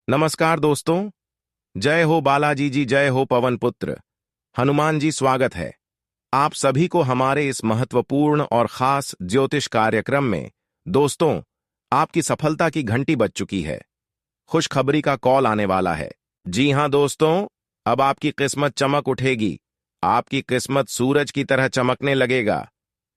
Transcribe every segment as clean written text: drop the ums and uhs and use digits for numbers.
नमस्कार दोस्तों। जय हो बालाजी जी, जय हो पवन पुत्र हनुमान जी। स्वागत है आप सभी को हमारे इस महत्वपूर्ण और खास ज्योतिष कार्यक्रम में। दोस्तों, आपकी सफलता की घंटी बज चुकी है। खुशखबरी का कॉल आने वाला है। जी हां दोस्तों, अब आपकी किस्मत चमक उठेगी। आपकी किस्मत सूरज की तरह चमकने लगेगा,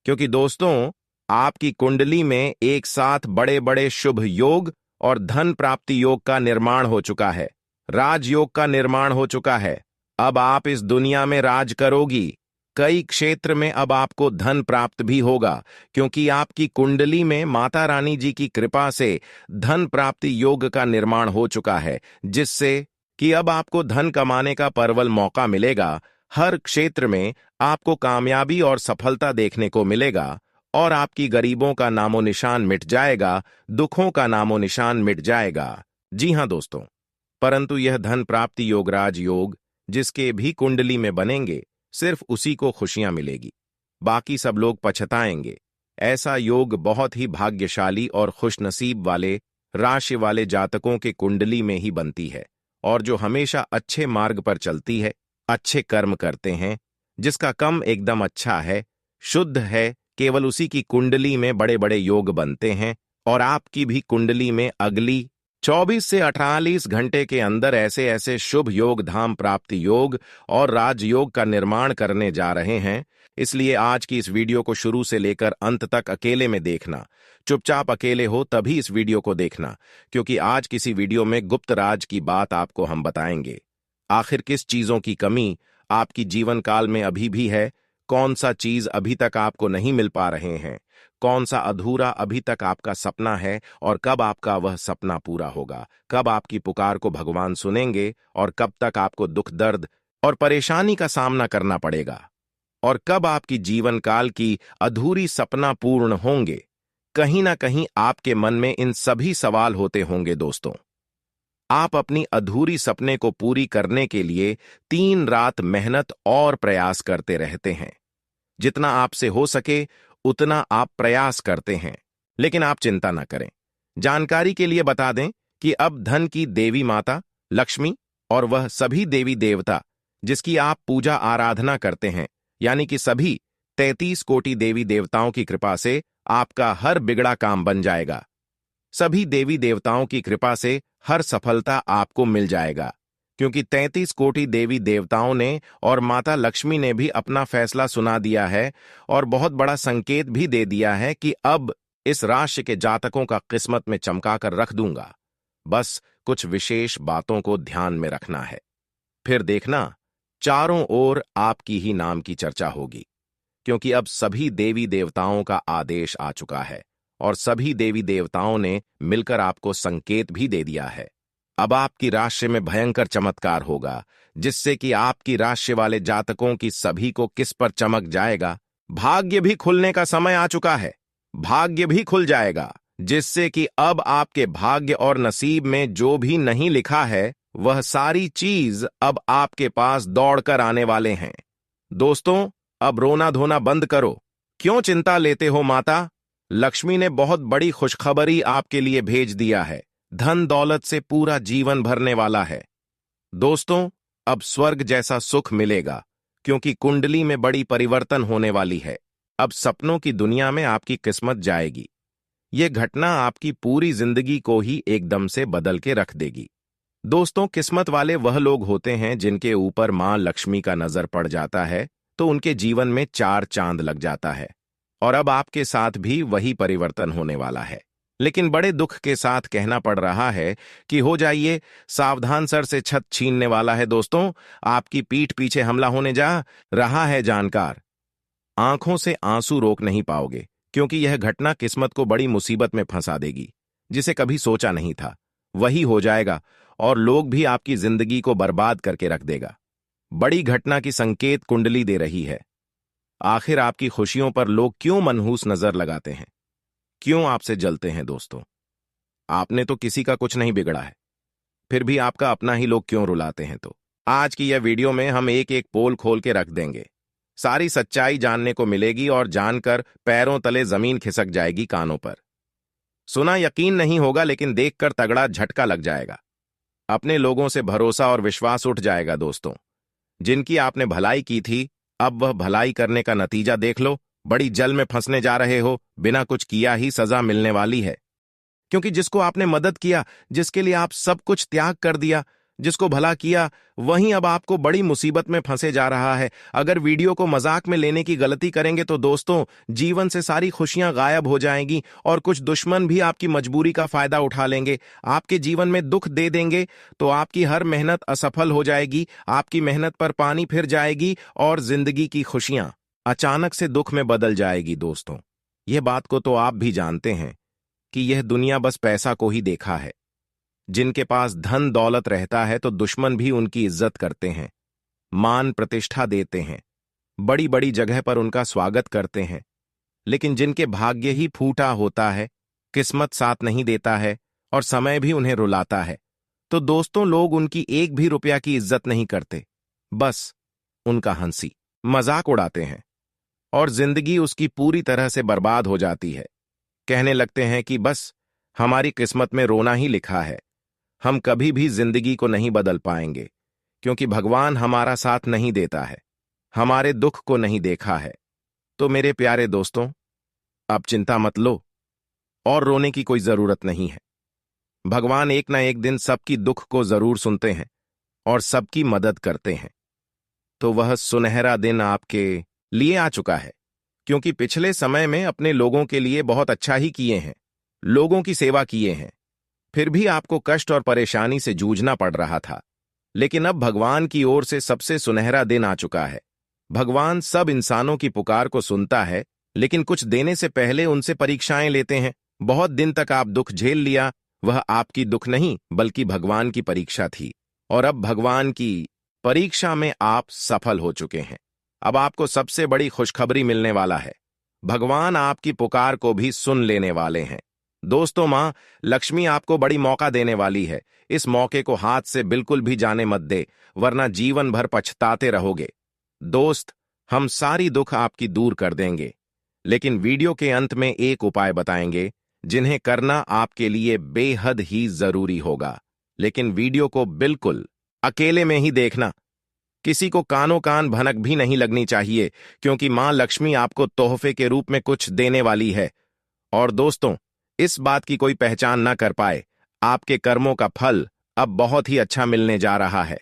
क्योंकि दोस्तों, आपकी कुंडली में एक साथ बड़े बड़े शुभ योग और धन प्राप्ति योग का निर्माण हो चुका है। राजयोग का निर्माण हो चुका है। अब आप इस दुनिया में राज करोगी। कई क्षेत्र में अब आपको धन प्राप्त भी होगा, क्योंकि आपकी कुंडली में माता रानी जी की कृपा से धन प्राप्ति योग का निर्माण हो चुका है, जिससे कि अब आपको धन कमाने का प्रबल मौका मिलेगा। हर क्षेत्र में आपको कामयाबी और सफलता देखने को मिलेगा, और आपकी गरीबों का नामो निशान मिट जाएगा, दुखों का नामो निशान मिट जाएगा। जी हां दोस्तों, परंतु यह धन प्राप्ति योग, राज योग, जिसके भी कुंडली में बनेंगे, सिर्फ उसी को खुशियां मिलेगी, बाकी सब लोग पछताएंगे। ऐसा योग बहुत ही भाग्यशाली और खुशनसीब वाले राशि वाले जातकों के कुंडली में ही बनती है, और जो हमेशा अच्छे मार्ग पर चलती है, अच्छे कर्म करते हैं, जिसका कम एकदम अच्छा है, शुद्ध है, केवल उसी की कुंडली में बड़े बड़े योग बनते हैं। और आपकी भी कुंडली में अगली 24 से 48 घंटे के अंदर ऐसे ऐसे शुभ योग, धाम प्राप्ति योग और राजयोग का निर्माण करने जा रहे हैं। इसलिए आज की इस वीडियो को शुरू से लेकर अंत तक अकेले में देखना। चुपचाप अकेले हो तभी इस वीडियो को देखना, क्योंकि आज किसी वीडियो में गुप्त राज की बात आपको हम बताएंगे। आखिर किस चीजों की कमी आपकी जीवन काल में अभी भी है, कौन सा चीज अभी तक आपको नहीं मिल पा रहे हैं, कौन सा अधूरा अभी तक आपका सपना है, और कब आपका वह सपना पूरा होगा, कब आपकी पुकार को भगवान सुनेंगे, और कब तक आपको दुख, दर्द और परेशानी का सामना करना पड़ेगा, और कब आपकी जीवन काल की अधूरी सपना पूर्ण होंगे। कहीं ना कहीं आपके मन में इन सभी सवाल होते होंगे दोस्तों। आप अपनी अधूरी सपने को पूरी करने के लिए 3 रात मेहनत और प्रयास करते रहते हैं। जितना आपसे हो सके उतना आप प्रयास करते हैं, लेकिन आप चिंता न करें। जानकारी के लिए बता दें कि अब धन की देवी माता लक्ष्मी और वह सभी देवी देवता जिसकी आप पूजा आराधना करते हैं, यानी कि सभी 33 कोटि देवी देवताओं की कृपा से आपका हर बिगड़ा काम बन जाएगा। सभी देवी देवताओं की कृपा से हर सफलता आपको मिल जाएगा, क्योंकि 33 कोटि देवी देवताओं ने और माता लक्ष्मी ने भी अपना फैसला सुना दिया है, और बहुत बड़ा संकेत भी दे दिया है कि अब इस राशि के जातकों का किस्मत में चमकाकर रख दूंगा। बस कुछ विशेष बातों को ध्यान में रखना है, फिर देखना चारों ओर आपकी ही नाम की चर्चा होगी, क्योंकि अब सभी देवी देवताओं का आदेश आ चुका है, और सभी देवी देवताओं ने मिलकर आपको संकेत भी दे दिया है। अब आपकी राशि में भयंकर चमत्कार होगा, जिससे कि आपकी राशि वाले जातकों की सभी को किस पर चमक जाएगा। भाग्य भी खुलने का समय आ चुका है। भाग्य भी खुल जाएगा, जिससे कि अब आपके भाग्य और नसीब में जो भी नहीं लिखा है, वह सारी चीज अब आपके पास दौड़कर आने वाले हैं। दोस्तों, अब रोना धोना बंद करो। क्यों चिंता लेते हो माता? लक्ष्मी ने बहुत बड़ी खुशखबरी आपके लिए भेज दिया है। धन दौलत से पूरा जीवन भरने वाला है। दोस्तों, अब स्वर्ग जैसा सुख मिलेगा, क्योंकि कुंडली में बड़ी परिवर्तन होने वाली है। अब सपनों की दुनिया में आपकी किस्मत जाएगी। यह घटना आपकी पूरी जिंदगी को ही एकदम से बदल के रख देगी। दोस्तों, किस्मत वाले वह लोग होते हैं जिनके ऊपर मां लक्ष्मी का नजर पड़ जाता है, तो उनके जीवन में 4 चांद लग जाता है। और अब आपके साथ भी वही परिवर्तन होने वाला है। लेकिन बड़े दुख के साथ कहना पड़ रहा है कि हो जाइए सावधान, सर से छत छीनने वाला है दोस्तों। आपकी पीठ पीछे हमला होने जा रहा है जानकार। आंखों से आंसू रोक नहीं पाओगे, क्योंकि यह घटना किस्मत को बड़ी मुसीबत में फंसा देगी। जिसे कभी सोचा नहीं था वही हो जाएगा, और लोग भी आपकी जिंदगी को बर्बाद करके रख देगा। बड़ी घटना की संकेत कुंडली दे रही है। आखिर आपकी खुशियों पर लोग क्यों मनहूस नजर लगाते हैं, क्यों आपसे जलते हैं दोस्तों? आपने तो किसी का कुछ नहीं बिगड़ा है, फिर भी आपका अपना ही लोग क्यों रुलाते हैं? तो आज की यह वीडियो में हम एक एक पोल खोल के रख देंगे। सारी सच्चाई जानने को मिलेगी, और जानकर पैरों तले जमीन खिसक जाएगी। कानों पर सुना यकीन नहीं होगा, लेकिन देखकर तगड़ा झटका लग जाएगा। अपने लोगों से भरोसा और विश्वास उठ जाएगा दोस्तों। जिनकी आपने भलाई की थी, अब वह भलाई करने का नतीजा देख लो। बड़ी जल में फंसने जा रहे हो, बिना कुछ किया ही सजा मिलने वाली है। क्योंकि जिसको आपने मदद किया, जिसके लिए आप सब कुछ त्याग कर दिया, जिसको भला किया, वहीं अब आपको बड़ी मुसीबत में फंसे जा रहा है। अगर वीडियो को मजाक में लेने की गलती करेंगे तो दोस्तों, जीवन से सारी खुशियां गायब हो जाएंगी और कुछ दुश्मन भी आपकी मजबूरी का फायदा उठा लेंगे। आपके जीवन में दुख दे देंगे तो आपकी हर मेहनत असफल हो जाएगी, आपकी मेहनत पर पानी फिर जाएगी और जिंदगी की खुशियां अचानक से दुख में बदल जाएगी दोस्तों। यह बात को तो आप भी जानते हैं कि यह दुनिया बस पैसा को ही देखा है। जिनके पास धन दौलत रहता है तो दुश्मन भी उनकी इज्जत करते हैं, मान प्रतिष्ठा देते हैं, बड़ी बड़ी जगह पर उनका स्वागत करते हैं। लेकिन जिनके भाग्य ही फूटा होता है, किस्मत साथ नहीं देता है और समय भी उन्हें रुलाता है, तो दोस्तों लोग उनकी एक भी रुपया की इज्जत नहीं करते, बस उनका हंसी मजाक उड़ाते हैं और जिंदगी उसकी पूरी तरह से बर्बाद हो जाती है। कहने लगते हैं कि बस हमारी किस्मत में रोना ही लिखा है, हम कभी भी जिंदगी को नहीं बदल पाएंगे क्योंकि भगवान हमारा साथ नहीं देता है, हमारे दुख को नहीं देखा है। तो मेरे प्यारे दोस्तों, अब चिंता मत लो और रोने की कोई जरूरत नहीं है। भगवान एक ना एक दिन सबकी दुख को जरूर सुनते हैं और सबकी मदद करते हैं। तो वह सुनहरा दिन आपके लिए आ चुका है, क्योंकि पिछले समय में अपने लोगों के लिए बहुत अच्छा ही किए हैं, लोगों की सेवा किए हैं, फिर भी आपको कष्ट और परेशानी से जूझना पड़ रहा था। लेकिन अब भगवान की ओर से सबसे सुनहरा दिन आ चुका है। भगवान सब इंसानों की पुकार को सुनता है, लेकिन कुछ देने से पहले उनसे परीक्षाएं लेते हैं। बहुत दिन तक आप दुख झेल लिया, वह आपकी दुख नहीं बल्कि भगवान की परीक्षा थी, और अब भगवान की परीक्षा में आप सफल हो चुके हैं। अब आपको सबसे बड़ी खुशखबरी मिलने वाला है, भगवान आपकी पुकार को भी सुन लेने वाले हैं। दोस्तों, मां लक्ष्मी आपको बड़ी मौका देने वाली है। इस मौके को हाथ से बिल्कुल भी जाने मत दे, वरना जीवन भर पछताते रहोगे। दोस्त, हम सारी दुख आपकी दूर कर देंगे, लेकिन वीडियो के अंत में एक उपाय बताएंगे जिन्हें करना आपके लिए बेहद ही जरूरी होगा। लेकिन वीडियो को बिल्कुल अकेले में ही देखना, किसी को कानों कान भनक भी नहीं लगनी चाहिए, क्योंकि मां लक्ष्मी आपको तोहफे के रूप में कुछ देने वाली है। और दोस्तों, इस बात की कोई पहचान ना कर पाए, आपके कर्मों का फल अब बहुत ही अच्छा मिलने जा रहा है।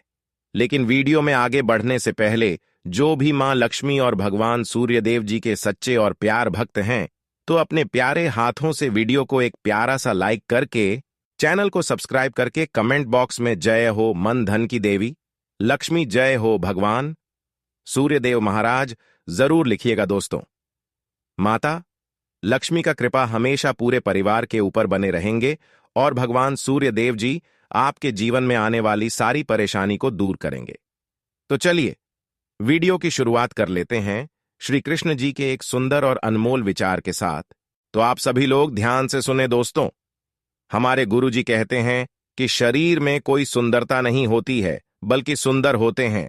लेकिन वीडियो में आगे बढ़ने से पहले, जो भी मां लक्ष्मी और भगवान सूर्यदेव जी के सच्चे और प्यार भक्त हैं, तो अपने प्यारे हाथों से वीडियो को एक प्यारा सा लाइक करके, चैनल को सब्सक्राइब करके कमेंट बॉक्स में जय हो मन धन की देवी, लक्ष्मी जय हो भगवान सूर्यदेव महाराज जरूर लिखिएगा दोस्तों। माता लक्ष्मी का कृपा हमेशा पूरे परिवार के ऊपर बने रहेंगे और भगवान सूर्यदेव जी आपके जीवन में आने वाली सारी परेशानी को दूर करेंगे। तो चलिए वीडियो की शुरुआत कर लेते हैं श्री कृष्ण जी के एक सुंदर और अनमोल विचार के साथ। तो आप सभी लोग ध्यान से सुने दोस्तों। हमारे गुरु जी कहते हैं कि शरीर में कोई सुंदरता नहीं होती है, बल्कि सुंदर होते हैं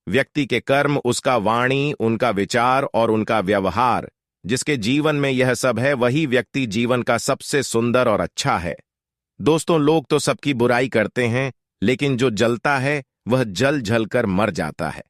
व्यक्ति के कर्म, उसका वाणी, उनका विचार और उनका व्यवहार। जिसके जीवन में यह सब है, वही व्यक्ति जीवन का सबसे सुंदर और अच्छा है। दोस्तों, लोग तो सबकी बुराई करते हैं, लेकिन जो जलता है वह जल जल कर मर जाता है।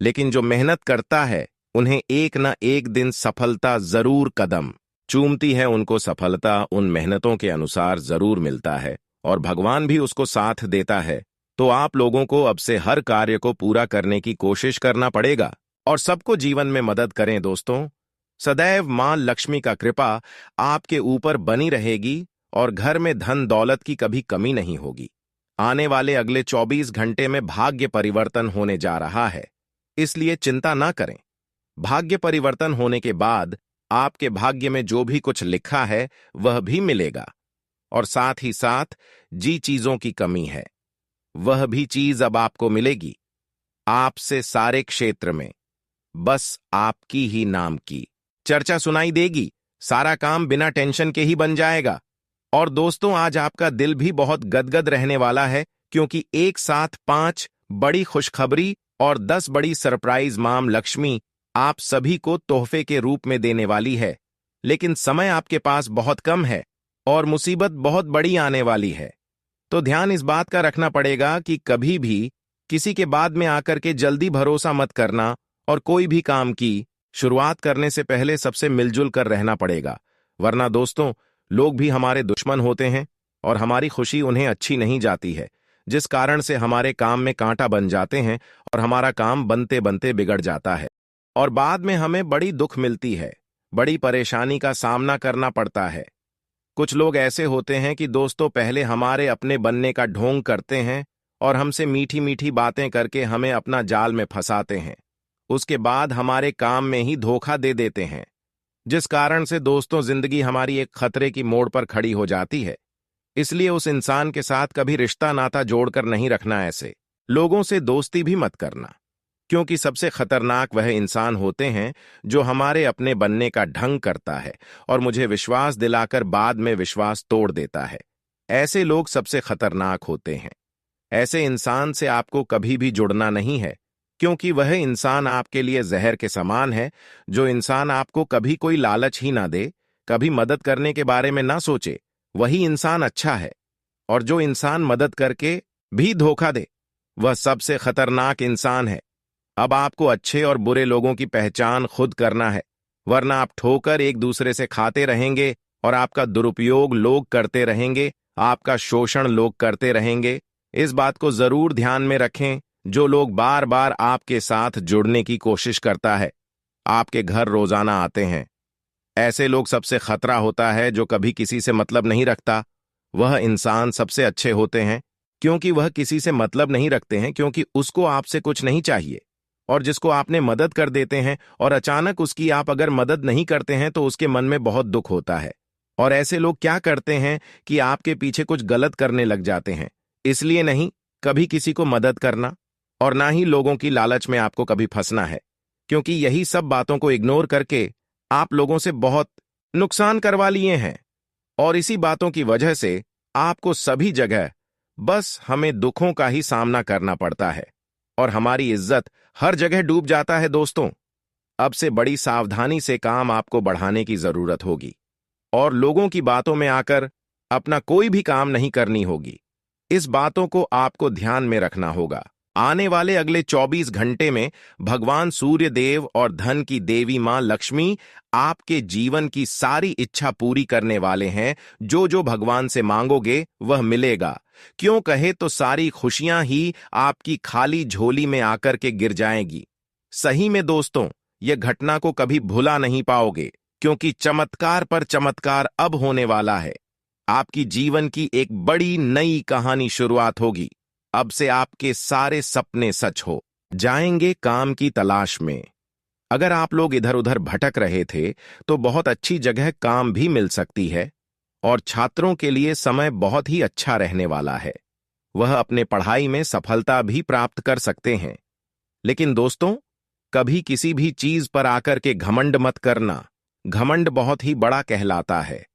लेकिन जो मेहनत करता है, उन्हें एक न एक दिन सफलता जरूर कदम चूमती है। उनको सफलता उन मेहनतों के अनुसार जरूर मिलता है और भगवान भी उसको साथ देता है। तो आप लोगों को अब से हर कार्य को पूरा करने की कोशिश करना पड़ेगा और सबको जीवन में मदद करें दोस्तों। सदैव मां लक्ष्मी का कृपा आपके ऊपर बनी रहेगी और घर में धन दौलत की कभी कमी नहीं होगी। आने वाले अगले 24 घंटे में भाग्य परिवर्तन होने जा रहा है, इसलिए चिंता ना करें। भाग्य परिवर्तन होने के बाद आपके भाग्य में जो भी कुछ लिखा है वह भी मिलेगा, और साथ ही साथ जी चीजों की कमी है वह भी चीज अब आपको मिलेगी। आपसे सारे क्षेत्र में बस आपकी ही नाम की चर्चा सुनाई देगी। सारा काम बिना टेंशन के ही बन जाएगा। और दोस्तों, आज आपका दिल भी बहुत गदगद रहने वाला है, क्योंकि एक साथ 5 बड़ी खुशखबरी और 10 बड़ी सरप्राइज मां लक्ष्मी आप सभी को तोहफे के रूप में देने वाली है। लेकिन समय आपके पास बहुत कम है और मुसीबत बहुत बड़ी आने वाली है। तो ध्यान इस बात का रखना पड़ेगा कि कभी भी किसी के बाद में आकर के जल्दी भरोसा मत करना और कोई भी काम की शुरुआत करने से पहले सबसे मिलजुल कर रहना पड़ेगा। वरना दोस्तों, लोग भी हमारे दुश्मन होते हैं और हमारी खुशी उन्हें अच्छी नहीं जाती है, जिस कारण से हमारे काम में कांटा बन जाते हैं और हमारा काम बनते बनते बिगड़ जाता है और बाद में हमें बड़ी दुख मिलती है, बड़ी परेशानी का सामना करना पड़ता है। कुछ लोग ऐसे होते हैं कि दोस्तों पहले हमारे अपने बनने का ढोंग करते हैं और हमसे मीठी मीठी बातें करके हमें अपना जाल में फंसाते हैं। उसके बाद हमारे काम में ही धोखा दे देते हैं, जिस कारण से दोस्तों जिंदगी हमारी एक खतरे की मोड़ पर खड़ी हो जाती है। इसलिए उस इंसान के साथ कभी रिश्ता नाता जोड़कर नहीं रखना, ऐसे लोगों से दोस्ती भी मत करना, क्योंकि सबसे खतरनाक वह इंसान होते हैं जो हमारे अपने बनने का ढंग करता है और मुझे विश्वास दिलाकर बाद में विश्वास तोड़ देता है। ऐसे लोग सबसे खतरनाक होते हैं। ऐसे इंसान से आपको कभी भी जुड़ना नहीं है, क्योंकि वह इंसान आपके लिए जहर के समान है। जो इंसान आपको कभी कोई लालच ही ना दे, कभी मदद करने के बारे में ना सोचे, वही इंसान अच्छा है। और जो इंसान मदद करके भी धोखा दे, वह सबसे खतरनाक इंसान है। अब आपको अच्छे और बुरे लोगों की पहचान खुद करना है, वरना आप ठोकर एक दूसरे से खाते रहेंगे और आपका दुरुपयोग लोग करते रहेंगे, आपका शोषण लोग करते रहेंगे। इस बात को जरूर ध्यान में रखें। जो लोग बार बार आपके साथ जुड़ने की कोशिश करता है, आपके घर रोजाना आते हैं, ऐसे लोग सबसे खतरा होता है। जो कभी किसी से मतलब नहीं रखता, वह इंसान सबसे अच्छे होते हैं, क्योंकि वह किसी से मतलब नहीं रखते हैं, क्योंकि उसको आपसे कुछ नहीं चाहिए। और जिसको आपने मदद कर देते हैं और अचानक उसकी आप अगर मदद नहीं करते हैं तो उसके मन में बहुत दुख होता है। और ऐसे लोग क्या करते हैं कि आपके पीछे कुछ गलत करने लग जाते हैं। इसलिए नहीं कभी किसी को मदद करना और ना ही लोगों की लालच में आपको कभी फंसना है, क्योंकि यही सब बातों को इग्नोर करके आप लोगों से बहुत नुकसान करवा लिए हैं। और इसी बातों की वजह से आपको सभी जगह बस हमें दुखों का ही सामना करना पड़ता है और हमारी इज्जत हर जगह डूब जाता है। दोस्तों, अब से बड़ी सावधानी से काम आपको बढ़ाने की जरूरत होगी और लोगों की बातों में आकर अपना कोई भी काम नहीं करनी होगी। इस बातों को आपको ध्यान में रखना होगा। आने वाले अगले 24 घंटे में भगवान सूर्य देव और धन की देवी मां लक्ष्मी आपके जीवन की सारी इच्छा पूरी करने वाले हैं। जो जो भगवान से मांगोगे वह मिलेगा। क्यों कहे तो सारी खुशियां ही आपकी खाली झोली में आकर के गिर जाएंगी। सही में दोस्तों, यह घटना को कभी भुला नहीं पाओगे, क्योंकि चमत्कार पर चमत्कार अब होने वाला है। आपकी जीवन की एक बड़ी नई कहानी शुरुआत होगी। अब से आपके सारे सपने सच हो जाएंगे। काम की तलाश में अगर आप लोग इधर उधर भटक रहे थे तो बहुत अच्छी जगह काम भी मिल सकती है और छात्रों के लिए समय बहुत ही अच्छा रहने वाला है। वह अपने पढ़ाई में सफलता भी प्राप्त कर सकते हैं। लेकिन दोस्तों, कभी किसी भी चीज पर आकर के घमंड मत करना। घमंड बहुत ही बड़ा कहलाता है।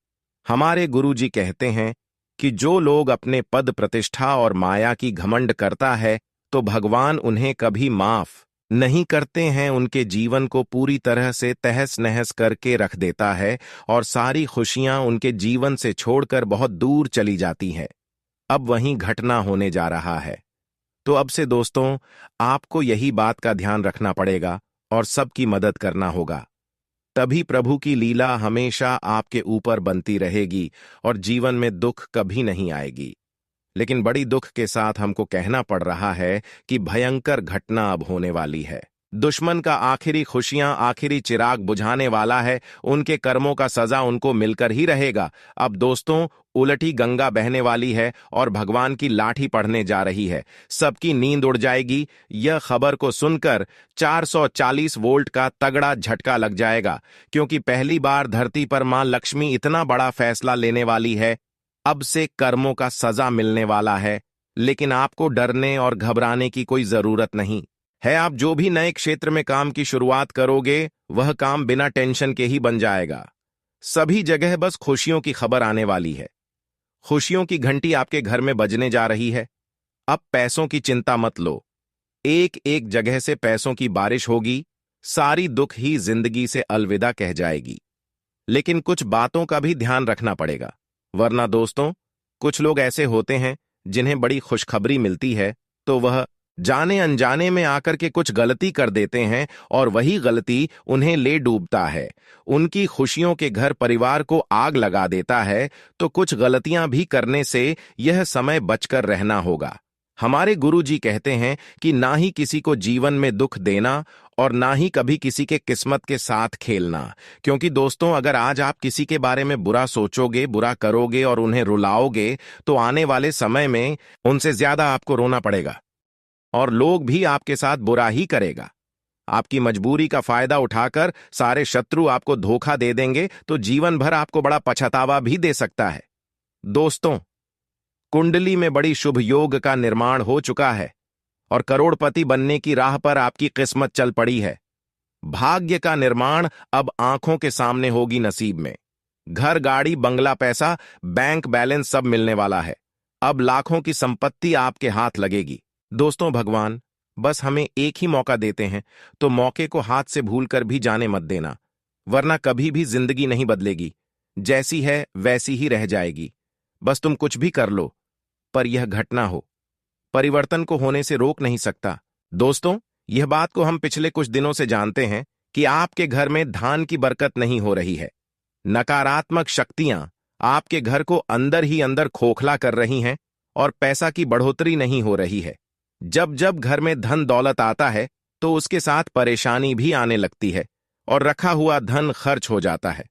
हमारे गुरुजी कहते हैं कि जो लोग अपने पद प्रतिष्ठा और माया की घमंड करता है तो भगवान उन्हें कभी माफ नहीं करते हैं। उनके जीवन को पूरी तरह से तहस नहस करके रख देता है और सारी खुशियां उनके जीवन से छोड़कर बहुत दूर चली जाती हैं। अब वहीं घटना होने जा रहा है। तो अब से दोस्तों, आपको यही बात का ध्यान रखना पड़ेगा और सबकी मदद करना होगा। तभी प्रभु की लीला हमेशा आपके ऊपर बनती रहेगी और जीवन में दुख कभी नहीं आएगी। लेकिन बड़ी दुख के साथ हमको कहना पड़ रहा है कि भयंकर घटना अब होने वाली है। दुश्मन का आखिरी खुशियां, आखिरी चिराग बुझाने वाला है। उनके कर्मों का सजा उनको मिलकर ही रहेगा। अब दोस्तों, उलटी गंगा बहने वाली है और भगवान की लाठी पड़ने जा रही है। सबकी नींद उड़ जाएगी। यह खबर को सुनकर 440 वोल्ट का तगड़ा झटका लग जाएगा, क्योंकि पहली बार धरती पर मां लक्ष्मी इतना बड़ा फैसला लेने वाली है। अब से कर्मों का सजा मिलने वाला है। लेकिन आपको डरने और घबराने की कोई जरूरत नहीं है। आप जो भी नए क्षेत्र में काम की शुरुआत करोगे, वह काम बिना टेंशन के ही बन जाएगा। सभी जगह बस खुशियों की खबर आने वाली है। खुशियों की घंटी आपके घर में बजने जा रही है। अब पैसों की चिंता मत लो। एक एक जगह से पैसों की बारिश होगी। सारी दुख ही जिंदगी से अलविदा कह जाएगी। लेकिन कुछ बातों का भी ध्यान रखना पड़ेगा, वरना दोस्तों, कुछ लोग ऐसे होते हैं जिन्हें बड़ी खुशखबरी मिलती है तो वह जाने अनजाने में आकर के कुछ गलती कर देते हैं और वही गलती उन्हें ले डूबता है, उनकी खुशियों के घर परिवार को आग लगा देता है। तो कुछ गलतियां भी करने से यह समय बचकर रहना होगा। हमारे गुरुजी कहते हैं कि ना ही किसी को जीवन में दुख देना और ना ही कभी किसी के किस्मत के साथ खेलना, क्योंकि दोस्तों अगर आज आप किसी के बारे में बुरा सोचोगे, बुरा करोगे और उन्हें रुलाओगे तो आने वाले समय में उनसे ज्यादा आपको रोना पड़ेगा और लोग भी आपके साथ बुरा ही करेगा। आपकी मजबूरी का फायदा उठाकर सारे शत्रु आपको धोखा दे देंगे तो जीवन भर आपको बड़ा पछतावा भी दे सकता है। दोस्तों, कुंडली में बड़ी शुभ योग का निर्माण हो चुका है और करोड़पति बनने की राह पर आपकी किस्मत चल पड़ी है। भाग्य का निर्माण अब आंखों के सामने होगी नसीब में। घर, गाड़ी, बंगला, पैसा, बैंक बैलेंस सब मिलने वाला है। अब लाखों की संपत्ति आपके हाथ लगेगी। दोस्तों, भगवान बस हमें एक ही मौका देते हैं, तो मौके को हाथ से भूलकर भी जाने मत देना, वरना कभी भी जिंदगी नहीं बदलेगी। जैसी है वैसी ही रह जाएगी। बस तुम कुछ भी कर लो, पर यह घटना हो, परिवर्तन को होने से रोक नहीं सकता। दोस्तों, यह बात को हम पिछले कुछ दिनों से जानते हैं कि आपके घर में धान की बरकत नहीं हो रही है। नकारात्मक शक्तियां आपके घर को अंदर ही अंदर खोखला कर रही हैं और पैसा की बढ़ोतरी नहीं हो रही है। जब जब घर में धन दौलत आता है तो उसके साथ परेशानी भी आने लगती है और रखा हुआ धन खर्च हो जाता है।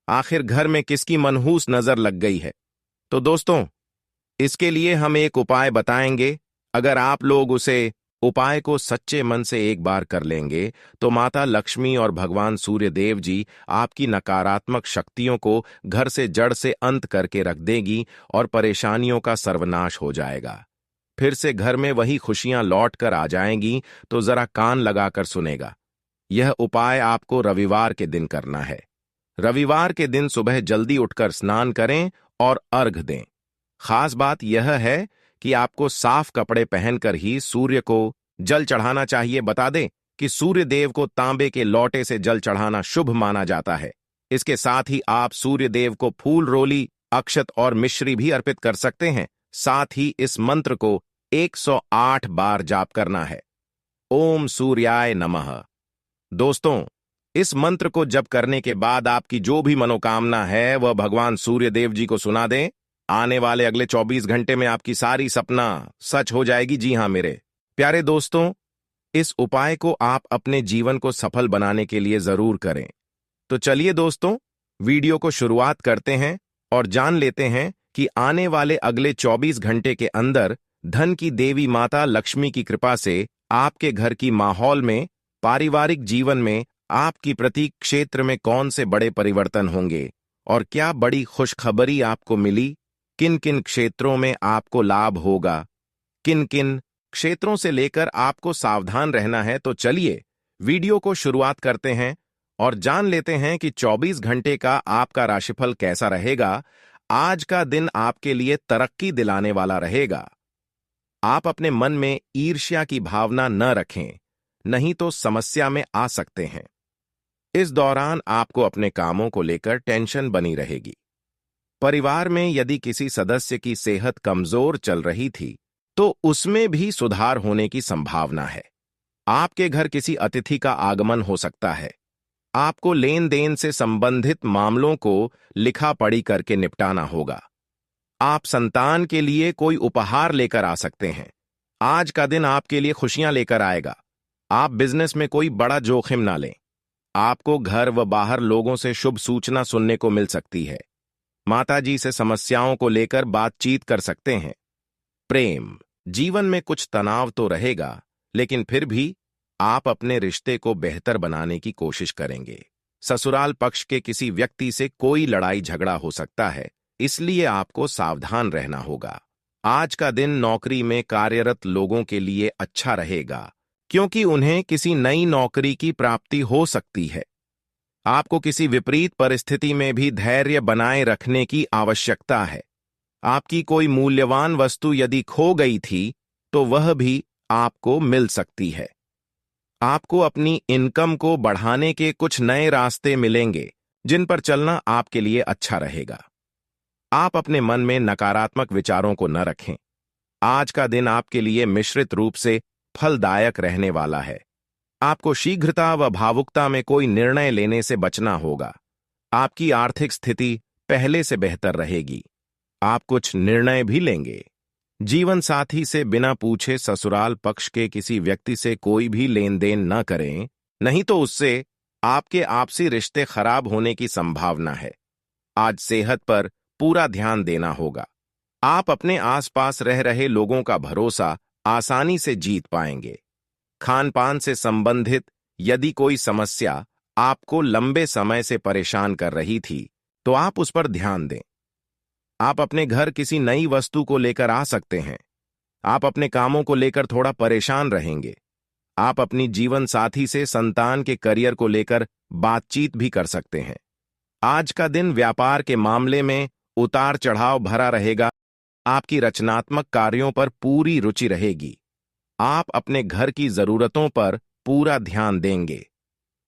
आखिर घर में किसकी मनहूस नजर लग गई है? तो दोस्तों, इसके लिए हम एक उपाय बताएंगे। अगर आप लोग उसे उपाय को सच्चे मन से एक बार कर लेंगे तो माता लक्ष्मी और भगवान सूर्य देव जी आपकी नकारात्मक शक्तियों को घर से जड़ से अंत करके रख देगी और परेशानियों का सर्वनाश हो जाएगा। फिर से घर में वही खुशियां लौट कर आ जाएंगी। तो जरा कान लगाकर सुनेगा। यह उपाय आपको रविवार के दिन करना है। रविवार के दिन सुबह जल्दी उठकर स्नान करें और अर्घ दें। खास बात यह है कि आपको साफ कपड़े पहनकर ही सूर्य को जल चढ़ाना चाहिए। बता दें कि सूर्य देव को तांबे के लोटे से जल चढ़ाना शुभ माना जाता है। इसके साथ ही आप सूर्य देव को फूल, रोली, अक्षत और मिश्री भी अर्पित कर सकते हैं। साथ ही इस मंत्र को 108 बार जाप करना है। ओम सूर्याय नमः। दोस्तों, इस मंत्र को जप करने के बाद आपकी जो भी मनोकामना है वह भगवान सूर्य देव जी को सुना दें। आने वाले अगले 24 घंटे में आपकी सारी सपना सच हो जाएगी। जी हां मेरे प्यारे दोस्तों, इस उपाय को आप अपने जीवन को सफल बनाने के लिए जरूर करें। तो चलिए दोस्तों, वीडियो को शुरुआत करते हैं और जान लेते हैं कि आने वाले अगले 24 घंटे के अंदर धन की देवी माता लक्ष्मी की कृपा से आपके घर की माहौल में, पारिवारिक जीवन में, आपकी प्रति क्षेत्र में कौन से बड़े परिवर्तन होंगे और क्या बड़ी खुशखबरी आपको मिली। किन किन क्षेत्रों में आपको लाभ होगा, किन किन क्षेत्रों से लेकर आपको सावधान रहना है। तो चलिए वीडियो को शुरुआत करते हैं और जान लेते हैं कि 24 घंटे का आपका राशिफल कैसा रहेगा। आज का दिन आपके लिए तरक्की दिलाने वाला रहेगा। आप अपने मन में ईर्ष्या की भावना न रखें, नहीं तो समस्या में आ सकते हैं। इस दौरान आपको अपने कामों को लेकर टेंशन बनी रहेगी। परिवार में यदि किसी सदस्य की सेहत कमजोर चल रही थी तो उसमें भी सुधार होने की संभावना है। आपके घर किसी अतिथि का आगमन हो सकता है। आपको लेन देन से संबंधित मामलों को लिखा पढ़ी करके निपटाना होगा। आप संतान के लिए कोई उपहार लेकर आ सकते हैं। आज का दिन आपके लिए खुशियां लेकर आएगा। आप बिजनेस में कोई बड़ा जोखिम ना लें। आपको घर व बाहर लोगों से शुभ सूचना सुनने को मिल सकती है। माताजी से समस्याओं को लेकर बातचीत कर सकते हैं। प्रेम जीवन में कुछ तनाव तो रहेगा, लेकिन फिर भी आप अपने रिश्ते को बेहतर बनाने की कोशिश करेंगे। ससुराल पक्ष के किसी व्यक्ति से कोई लड़ाई झगड़ा हो सकता है, इसलिए आपको सावधान रहना होगा। आज का दिन नौकरी में कार्यरत लोगों के लिए अच्छा रहेगा, क्योंकि उन्हें किसी नई नौकरी की प्राप्ति हो सकती है। आपको किसी विपरीत परिस्थिति में भी धैर्य बनाए रखने की आवश्यकता है। आपकी कोई मूल्यवान वस्तु यदि खो गई थी तो वह भी आपको मिल सकती है। आपको अपनी इनकम को बढ़ाने के कुछ नए रास्ते मिलेंगे, जिन पर चलना आपके लिए अच्छा रहेगा। आप अपने मन में नकारात्मक विचारों को न रखें। आज का दिन आपके लिए मिश्रित रूप से फलदायक रहने वाला है। आपको शीघ्रता व भावुकता में कोई निर्णय लेने से बचना होगा। आपकी आर्थिक स्थिति पहले से बेहतर रहेगी। आप कुछ निर्णय भी लेंगे। जीवन साथी से बिना पूछे ससुराल पक्ष के किसी व्यक्ति से कोई भी लेन देन न करें, नहीं तो उससे आपके आपसी रिश्ते खराब होने की संभावना है। आज सेहत पर पूरा ध्यान देना होगा। आप अपने आसपास रह रहे लोगों का भरोसा आसानी से जीत पाएंगे। खान पान से संबंधित यदि कोई समस्या आपको लंबे समय से परेशान कर रही थी, तो आप उस पर ध्यान दें। आप अपने घर किसी नई वस्तु को लेकर आ सकते हैं। आप अपने कामों को लेकर थोड़ा परेशान रहेंगे। आप अपनी जीवन साथी से संतान के करियर को लेकर बातचीत भी कर सकते हैं। आज का दिन व्यापार के मामले में उतार चढ़ाव भरा रहेगा। आपकी रचनात्मक कार्यों पर पूरी रुचि रहेगी। आप अपने घर की जरूरतों पर पूरा ध्यान देंगे।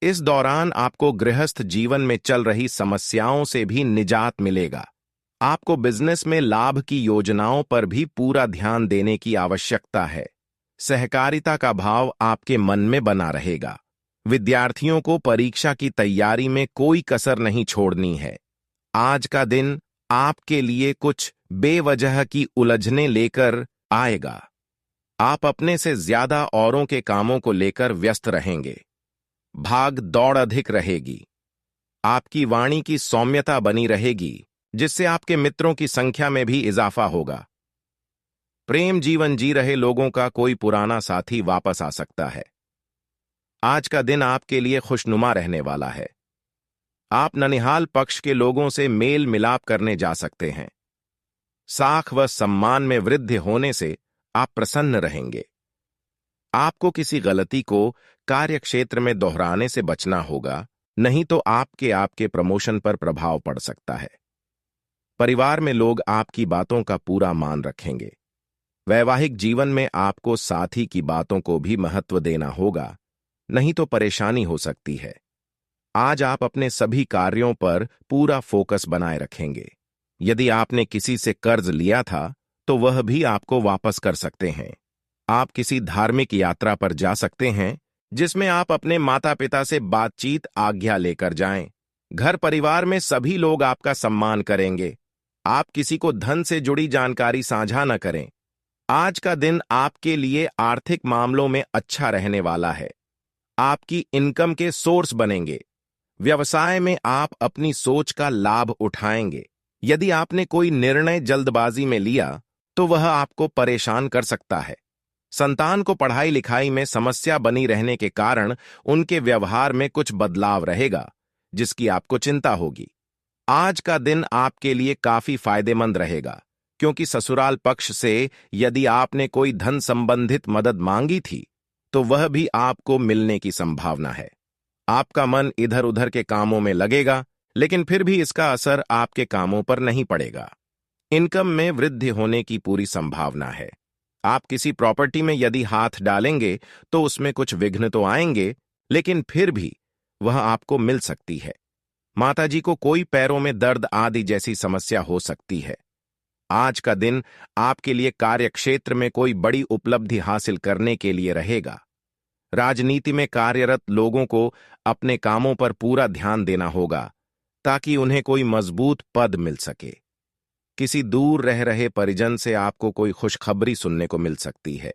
इस दौरान आपको गृहस्थ जीवन में चल रही समस्याओं से भी निजात मिलेगा। आपको बिजनेस में लाभ की योजनाओं पर भी पूरा ध्यान देने की आवश्यकता है। सहकारिता का भाव आपके मन में बना रहेगा। विद्यार्थियों को परीक्षा की तैयारी में कोई कसर नहीं छोड़नी है। आज का दिन आपके लिए कुछ बेवजह की उलझने लेकर आएगा। आप अपने से ज्यादा औरों के कामों को लेकर व्यस्त रहेंगे। भाग दौड़ अधिक रहेगी। आपकी वाणी की सौम्यता बनी रहेगी, जिससे आपके मित्रों की संख्या में भी इजाफा होगा। प्रेम जीवन जी रहे लोगों का कोई पुराना साथी वापस आ सकता है। आज का दिन आपके लिए खुशनुमा रहने वाला है। आप ननिहाल पक्ष के लोगों से मेल मिलाप करने जा सकते हैं। साख व सम्मान में वृद्धि होने से आप प्रसन्न रहेंगे। आपको किसी गलती को कार्यक्षेत्र में दोहराने से बचना होगा, नहीं तो आपके प्रमोशन पर प्रभाव पड़ सकता है। परिवार में लोग आपकी बातों का पूरा मान रखेंगे। वैवाहिक जीवन में आपको साथी की बातों को भी महत्व देना होगा, नहीं तो परेशानी हो सकती है। आज आप अपने सभी कार्यों पर पूरा फोकस बनाए रखेंगे। यदि आपने किसी से कर्ज लिया था, तो वह भी आपको वापस कर सकते हैं। आप किसी धार्मिक यात्रा पर जा सकते हैं, जिसमें आप अपने माता पिता से बातचीत आज्ञा लेकर जाएं। घर परिवार में सभी लोग आपका सम्मान करेंगे। आप किसी को धन से जुड़ी जानकारी साझा न करें। आज का दिन आपके लिए आर्थिक मामलों में अच्छा रहने वाला है। आपकी इनकम के सोर्स बनेंगे। व्यवसाय में आप अपनी सोच का लाभ उठाएंगे। यदि आपने कोई निर्णय जल्दबाजी में लिया, तो वह आपको परेशान कर सकता है। संतान को पढ़ाई लिखाई में समस्या बनी रहने के कारण उनके व्यवहार में कुछ बदलाव रहेगा, जिसकी आपको चिंता होगी। आज का दिन आपके लिए काफी फायदेमंद रहेगा, क्योंकि ससुराल पक्ष से यदि आपने कोई धन संबंधित मदद मांगी थी, तो वह भी आपको मिलने की संभावना है। आपका मन इधर उधर के कामों में लगेगा, लेकिन फिर भी इसका असर आपके कामों पर नहीं पड़ेगा। इनकम में वृद्धि होने की पूरी संभावना है। आप किसी प्रॉपर्टी में यदि हाथ डालेंगे, तो उसमें कुछ विघ्न तो आएंगे, लेकिन फिर भी वह आपको मिल सकती है। माताजी को कोई पैरों में दर्द आदि जैसी समस्या हो सकती है। आज का दिन आपके लिए कार्यक्षेत्र में कोई बड़ी उपलब्धि हासिल करने के लिए रहेगा। राजनीति में कार्यरत लोगों को अपने कामों पर पूरा ध्यान देना होगा, ताकि उन्हें कोई मजबूत पद मिल सके। किसी दूर रह रहे परिजन से आपको कोई खुशखबरी सुनने को मिल सकती है।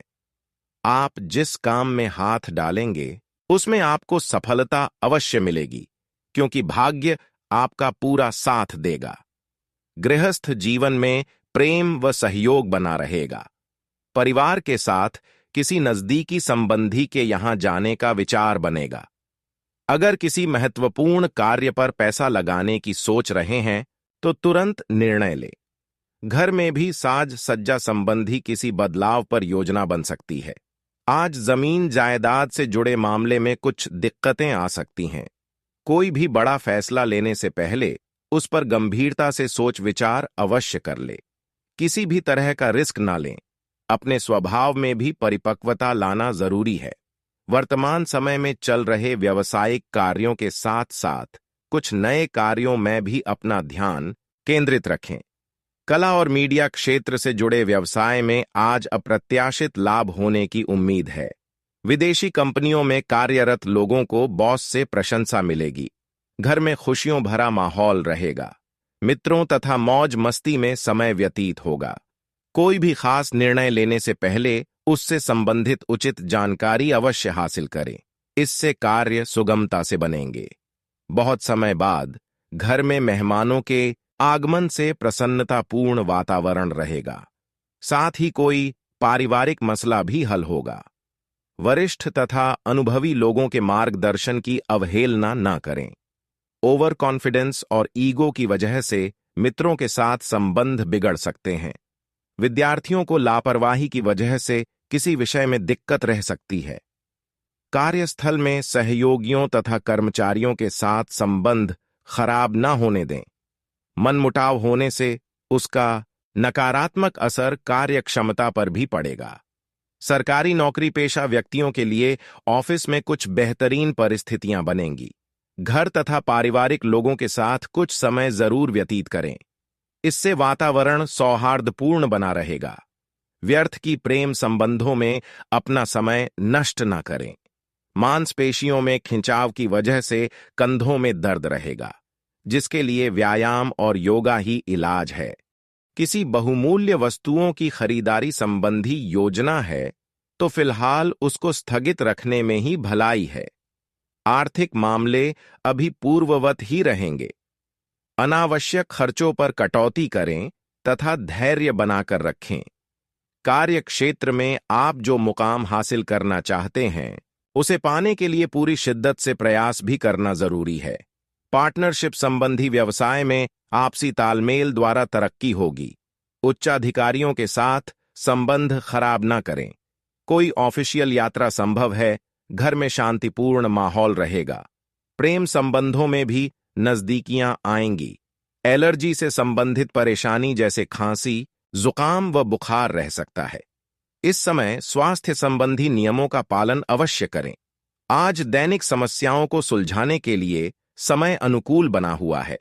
आप जिस काम में हाथ डालेंगे, उसमें आपको सफलता अवश्य मिलेगी, क्योंकि भाग्य आपका पूरा साथ देगा। गृहस्थ जीवन में प्रेम व सहयोग बना रहेगा। परिवार के साथ किसी नजदीकी संबंधी के यहां जाने का विचार बनेगा। अगर किसी महत्वपूर्ण कार्य पर पैसा लगाने की सोच रहे हैं, तो तुरंत निर्णय लें। घर में भी साज सज्जा संबंधी किसी बदलाव पर योजना बन सकती है। आज जमीन जायदाद से जुड़े मामले में कुछ दिक्कतें आ सकती हैं। कोई भी बड़ा फैसला लेने से पहले उस पर गंभीरता से सोच विचार अवश्य कर ले। किसी भी तरह का रिस्क ना लें। अपने स्वभाव में भी परिपक्वता लाना जरूरी है। वर्तमान समय में चल रहे व्यावसायिक कार्यों के साथ साथ कुछ नए कार्यों में भी अपना ध्यान केंद्रित रखें। कला और मीडिया क्षेत्र से जुड़े व्यवसाय में आज अप्रत्याशित लाभ होने की उम्मीद है। विदेशी कंपनियों में कार्यरत लोगों को बॉस से प्रशंसा मिलेगी। घर में खुशियों भरा माहौल रहेगा। मित्रों तथा मौज मस्ती में समय व्यतीत होगा। कोई भी खास निर्णय लेने से पहले उससे संबंधित उचित जानकारी अवश्य हासिल करें। इससे कार्य सुगमता से बनेंगे। बहुत समय बाद घर में मेहमानों के आगमन से प्रसन्नतापूर्ण वातावरण रहेगा। साथ ही कोई पारिवारिक मसला भी हल होगा। वरिष्ठ तथा अनुभवी लोगों के मार्गदर्शन की अवहेलना न करें। ओवर कॉन्फिडेंस और ईगो की वजह से मित्रों के साथ संबंध बिगड़ सकते हैं। विद्यार्थियों को लापरवाही की वजह से किसी विषय में दिक्कत रह सकती है। कार्यस्थल में सहयोगियों तथा कर्मचारियों के साथ संबंध खराब न होने दें। मनमुटाव होने से उसका नकारात्मक असर कार्यक्षमता पर भी पड़ेगा। सरकारी नौकरी पेशा व्यक्तियों के लिए ऑफिस में कुछ बेहतरीन परिस्थितियां बनेंगी। घर तथा पारिवारिक लोगों के साथ कुछ समय जरूर व्यतीत करें। इससे वातावरण सौहार्दपूर्ण बना रहेगा। व्यर्थ की प्रेम संबंधों में अपना समय नष्ट न करें। मांसपेशियों में खिंचाव की वजह से कंधों में दर्द रहेगा, जिसके लिए व्यायाम और योगा ही इलाज है। किसी बहुमूल्य वस्तुओं की खरीदारी संबंधी योजना है तो फिलहाल उसको स्थगित रखने में ही भलाई है। आर्थिक मामले अभी पूर्ववत ही रहेंगे। अनावश्यक खर्चों पर कटौती करें तथा धैर्य बनाकर रखें। कार्य क्षेत्र में आप जो मुकाम हासिल करना चाहते हैं उसे पाने के लिए पूरी शिद्दत से प्रयास भी करना जरूरी है। पार्टनरशिप संबंधी व्यवसाय में आपसी तालमेल द्वारा तरक्की होगी। उच्चाधिकारियों के साथ संबंध खराब न करें। कोई ऑफिशियल यात्रा संभव है। घर में शांतिपूर्ण माहौल रहेगा। प्रेम संबंधों में भी नजदीकियां आएंगी। एलर्जी से संबंधित परेशानी जैसे खांसी, जुकाम व बुखार रह सकता है। इस समय स्वास्थ्य संबंधी नियमों का पालन अवश्य करें। आज दैनिक समस्याओं को सुलझाने के लिए समय अनुकूल बना हुआ है।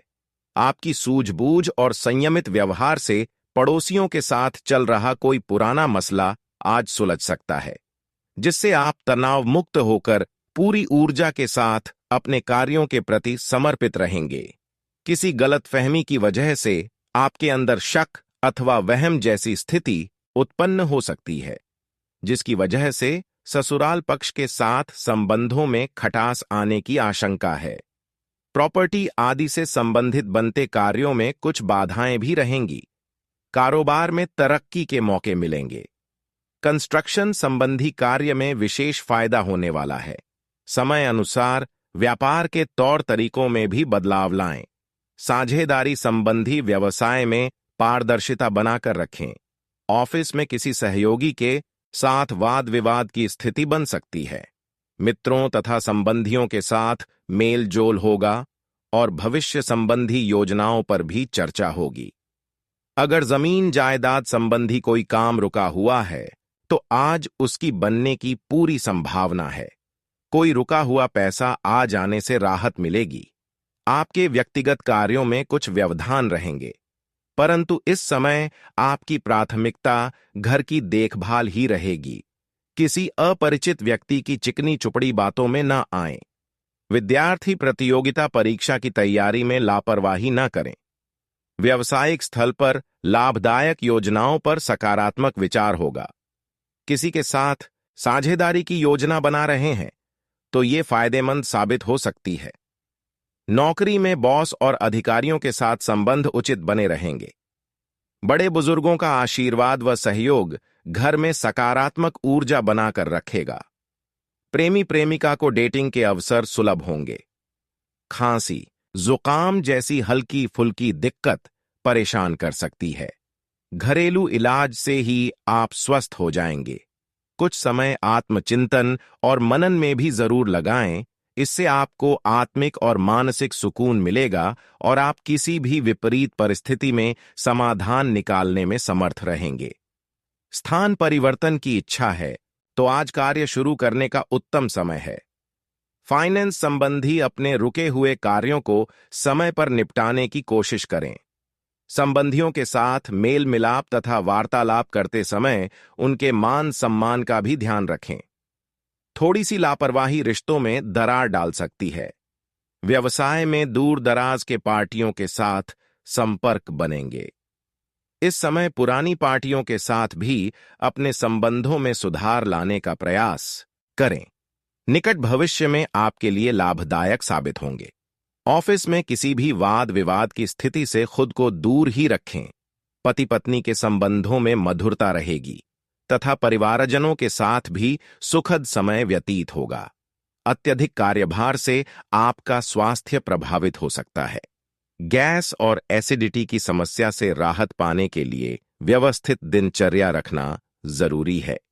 आपकी सूझबूझ और संयमित व्यवहार से पड़ोसियों के साथ चल रहा कोई पुराना मसला आज सुलझ सकता है, जिससे आप तनाव मुक्त होकर पूरी ऊर्जा के साथ अपने कार्यों के प्रति समर्पित रहेंगे। किसी गलतफहमी की वजह से आपके अंदर शक अथवा वहम जैसी स्थिति उत्पन्न हो सकती है, जिसकी वजह से ससुराल पक्ष के साथ संबंधों में खटास आने की आशंका है। प्रॉपर्टी आदि से संबंधित बनते कार्यों में कुछ बाधाएं भी रहेंगी। कारोबार में तरक्की के मौके मिलेंगे। कंस्ट्रक्शन संबंधी कार्य में विशेष फायदा होने वाला है। समय अनुसार व्यापार के तौर तरीकों में भी बदलाव लाएं। साझेदारी संबंधी व्यवसाय में पारदर्शिता बनाकर रखें। ऑफिस में किसी सहयोगी के साथ वाद विवाद की स्थिति बन सकती है। मित्रों तथा संबंधियों के साथ मेल जोल होगा और भविष्य संबंधी योजनाओं पर भी चर्चा होगी। अगर जमीन जायदाद संबंधी कोई काम रुका हुआ है तो आज उसकी बनने की पूरी संभावना है। कोई रुका हुआ पैसा आ जाने से राहत मिलेगी। आपके व्यक्तिगत कार्यों में कुछ व्यवधान रहेंगे, परंतु इस समय आपकी प्राथमिकता घर की देखभाल ही रहेगी। किसी अपरिचित व्यक्ति की चिकनी चुपड़ी बातों में न आएं। विद्यार्थी प्रतियोगिता परीक्षा की तैयारी में लापरवाही न करें। व्यावसायिक स्थल पर लाभदायक योजनाओं पर सकारात्मक विचार होगा। किसी के साथ साझेदारी की योजना बना रहे हैं तो ये फायदेमंद साबित हो सकती है। नौकरी में बॉस और अधिकारियों के साथ संबंध उचित बने रहेंगे। बड़े बुजुर्गों का आशीर्वाद व सहयोग घर में सकारात्मक ऊर्जा बनाकर रखेगा। प्रेमी प्रेमिका को डेटिंग के अवसर सुलभ होंगे। खांसी, जुकाम जैसी हल्की फुल्की दिक्कत परेशान कर सकती है। घरेलू इलाज से ही आप स्वस्थ हो जाएंगे। कुछ समय आत्मचिंतन और मनन में भी जरूर लगाएं। इससे आपको आत्मिक और मानसिक सुकून मिलेगा और आप किसी भी विपरीत परिस्थिति में समाधान निकालने में समर्थ रहेंगे। स्थान परिवर्तन की इच्छा है तो आज कार्य शुरू करने का उत्तम समय है। फाइनेंस संबंधी अपने रुके हुए कार्यों को समय पर निपटाने की कोशिश करें। संबंधियों के साथ मेल मिलाप तथा वार्तालाप करते समय उनके मान सम्मान का भी ध्यान रखें। थोड़ी सी लापरवाही रिश्तों में दरार डाल सकती है। व्यवसाय में दूर दराज के पार्टियों के साथ संपर्क बनेंगे। इस समय पुरानी पार्टियों के साथ भी अपने संबंधों में सुधार लाने का प्रयास करें। निकट भविष्य में आपके लिए लाभदायक साबित होंगे। ऑफिस में किसी भी वाद विवाद की स्थिति से खुद को दूर ही रखें। पति पत्नी के संबंधों में मधुरता रहेगी तथा परिवारजनों के साथ भी सुखद समय व्यतीत होगा। अत्यधिक कार्यभार से आपका स्वास्थ्य प्रभावित हो सकता है। गैस और एसिडिटी की समस्या से राहत पाने के लिए व्यवस्थित दिनचर्या रखना जरूरी है।